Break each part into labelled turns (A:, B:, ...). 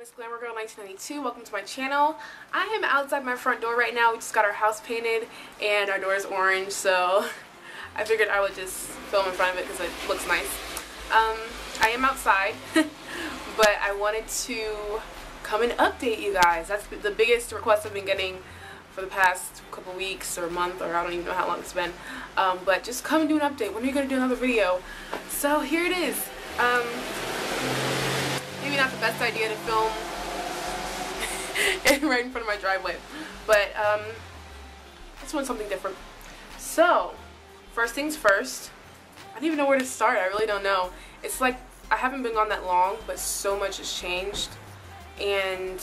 A: Miss Glamour Girl 1992. Welcome to my channel. I am outside my front door right now. We just got our house painted and our door is orange, so I figured I would just film in front of it because it looks nice. I am outside, but I wanted to come and update you guys. That's the biggest request I've been getting for the past couple weeks or month, or I don't even know how long it's been. But just come and do an update. When are you going to do another video? So here it is. Maybe not the best idea to film right in front of my driveway, but let's want something different. So, first things first, I don't even know where to start. I really don't know. It's like I haven't been gone that long, but so much has changed, and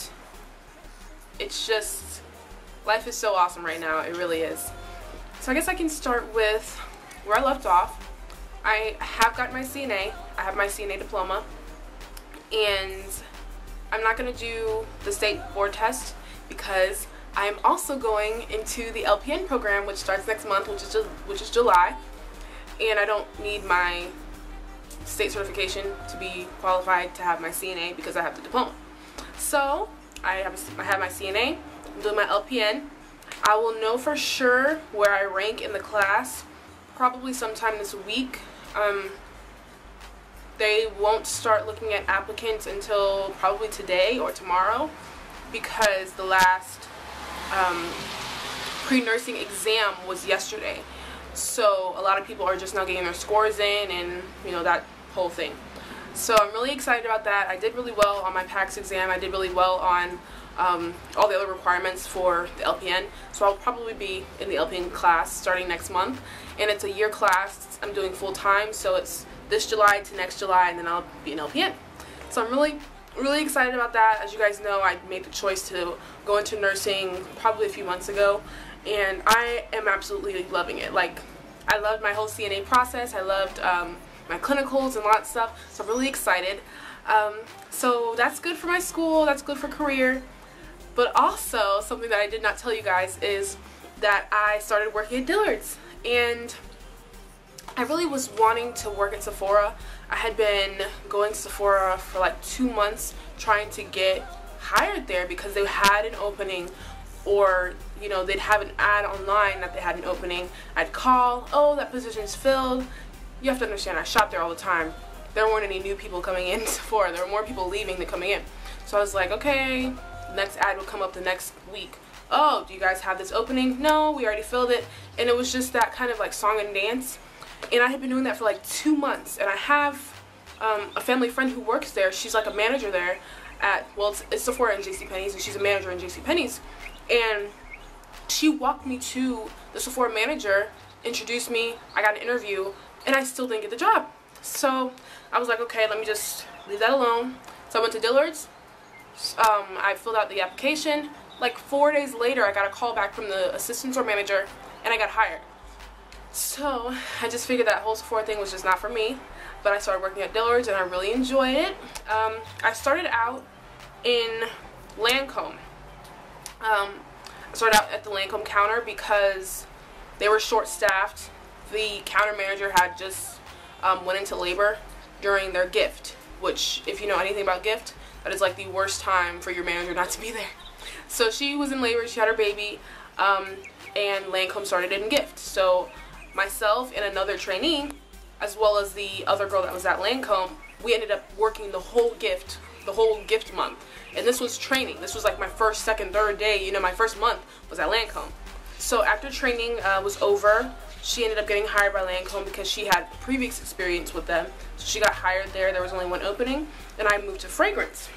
A: it's just, life is so awesome right now. It really is. So I guess I can start with where I left off. I have gotten my CNA. I have my CNA diploma. And I'm not going to do the state board test because I'm also going into the LPN program, which starts next month, which is July. And I don't need my state certification to be qualified to have my CNA because I have the diploma. So I have my CNA. I'm doing my LPN. I will know for sure where I rank in the class probably sometime this week. They won't start looking at applicants until probably today or tomorrow because the last pre-nursing exam was yesterday. So a lot of people are just now getting their scores in and, you know, that whole thing. So I'm really excited about that. I did really well on my PACS exam. I did really well on all the other requirements for the LPN. So I'll probably be in the LPN class starting next month. And it's a year class. I'm doing full time, so it's this July to next July, and then I'll be an LPN. So I'm really excited about that. As you guys know, I made the choice to go into nursing probably a few months ago, and I am absolutely loving it. Like, I loved my whole CNA process. I loved my clinicals and all that stuff, so I'm really excited. So that's good for my school, that's good for career, but also something that I did not tell you guys is that I started working at Dillard's, and I really was wanting to work at Sephora. I had been going to Sephora for like 2 months trying to get hired there because they had an opening, or, you know, they'd have an ad online that they had an opening. I'd call, oh, that position's filled. You have to understand, I shop there all the time. There weren't any new people coming in Sephora. There were more people leaving than coming in. So I was like, okay, the next ad would come up the next week. Oh, do you guys have this opening? No, we already filled it. And it was just that kind of like song and dance. And I had been doing that for like 2 months. And I have a family friend who works there. She's like a manager there at, well, it's Sephora and JCPenney's, and she's a manager in JCPenney's. And she walked me to the Sephora manager, introduced me, I got an interview, and I still didn't get the job. So I was like, okay, let me just leave that alone. So I went to Dillard's. I filled out the application. Like 4 days later, I got a call back from the assistant store manager, and I got hired. So I just figured that whole Sephora thing was just not for me, but I started working at Dillard's and I really enjoyed it. I started out in Lancome. I started out at the Lancome counter because they were short-staffed. The counter manager had just went into labor during their gift, which, if you know anything about gift, that is like the worst time for your manager not to be there. So she was in labor, she had her baby, and Lancome started in gift. So myself and another trainee, as well as the other girl that was at Lancome, we ended up working the whole gift month. And this was training. This was like my first, second, third day. You know, my first month was at Lancome. So after training was over, she ended up getting hired by Lancome because she had previous experience with them. So she got hired there. There was only one opening, and I moved to fragrance.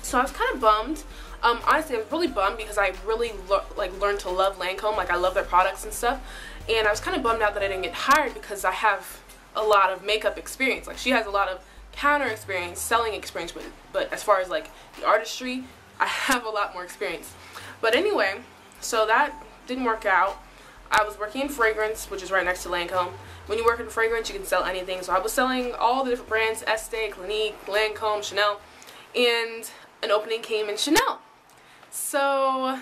A: So I was kind of bummed. Honestly, I was really bummed because I really learned to love Lancome. Like, I love their products and stuff. And I was kind of bummed out that I didn't get hired because I have a lot of makeup experience. Like, she has a lot of counter experience, selling experience, but as far as like the artistry, I have a lot more experience. But anyway, so that didn't work out. I was working in fragrance, which is right next to Lancome. When you work in fragrance, you can sell anything. So I was selling all the different brands, Estee, Clinique, Lancome, Chanel, and an opening came in Chanel. So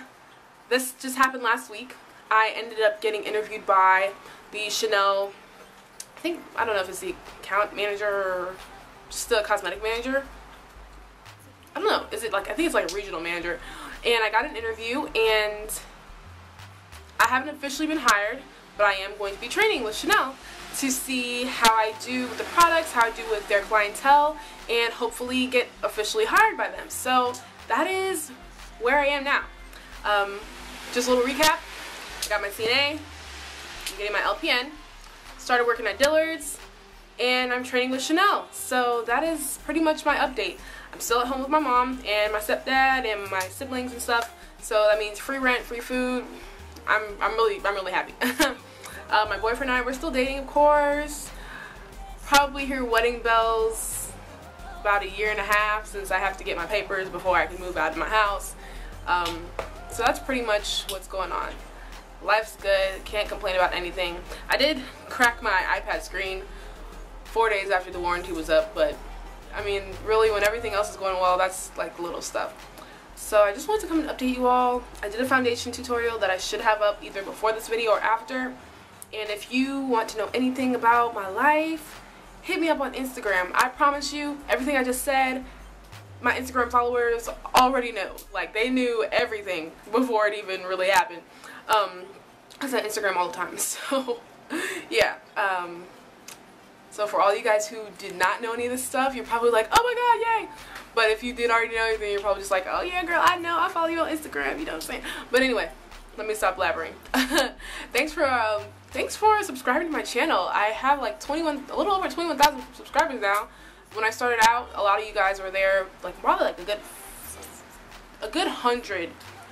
A: this just happened last week. I ended up getting interviewed by the Chanel, I don't know if it's the account manager or just the cosmetic manager. I don't know, is it like, I think it's like a regional manager, and I got an interview, and I haven't officially been hired, but I am going to be training with Chanel to see how I do with the products, how I do with their clientele, and hopefully get officially hired by them. So that is where I am now. Just a little recap. I got my CNA, I'm getting my LPN, started working at Dillard's, and I'm training with Chanel. So that is pretty much my update. I'm still at home with my mom and my stepdad and my siblings and stuff. So that means free rent, free food. I'm really happy. My boyfriend and I, we're still dating, of course. Probably hear wedding bells about 1.5 years since I have to get my papers before I can move out of my house. So that's pretty much what's going on. Life's good, can't complain about anything. I did crack my iPad screen 4 days after the warranty was up, but I mean, really, when everything else is going well, that's like little stuff. So I just wanted to come and update you all. I did a foundation tutorial that I should have up either before this video or after. And if you want to know anything about my life, hit me up on Instagram. I promise you, everything I just said, my Instagram followers already know. Like, they knew everything before it even really happened. I say Instagram all the time. So, yeah. So for all you guys who did not know any of this stuff, you're probably like, oh my god, yay! But if you did already know anything, you're probably just like, oh yeah, girl, I know, I follow you on Instagram, you know what I'm saying? But anyway, let me stop blabbering. Thanks for subscribing to my channel. I have like a little over 21,000 subscribers now. When I started out, a lot of you guys were there, like probably like a good 100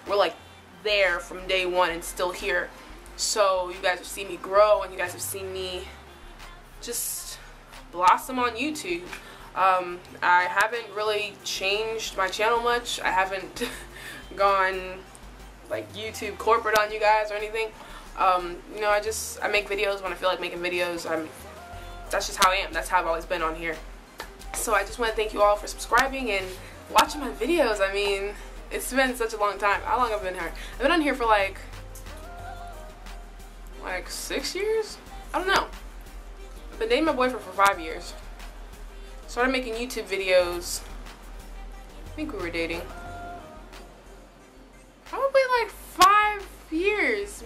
A: were like there from day one and still here. So you guys have seen me grow, and you guys have seen me just blossom on YouTube. I haven't really changed my channel much. I haven't gone like YouTube corporate on you guys or anything. You know, I make videos when I feel like making videos. That's just how I am. That's how I've always been on here. So I just want to thank you all for subscribing and watching my videos. I mean, it's been such a long time. How long have I been here? I've been on here for like 6 years? I don't know. I've been dating my boyfriend for 5 years. Started making YouTube videos, I think we were dating, probably like 5 years,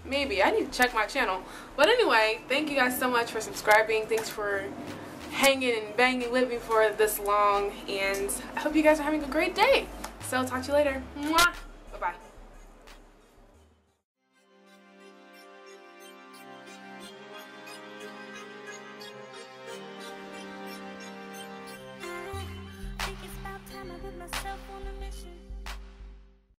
A: maybe. I need to check my channel. But anyway, thank you guys so much for subscribing. Thanks for hanging and banging with me for this long, and I hope you guys are having a great day. So talk to you later. Mwah! Bye-bye.
B: I put myself on a mission.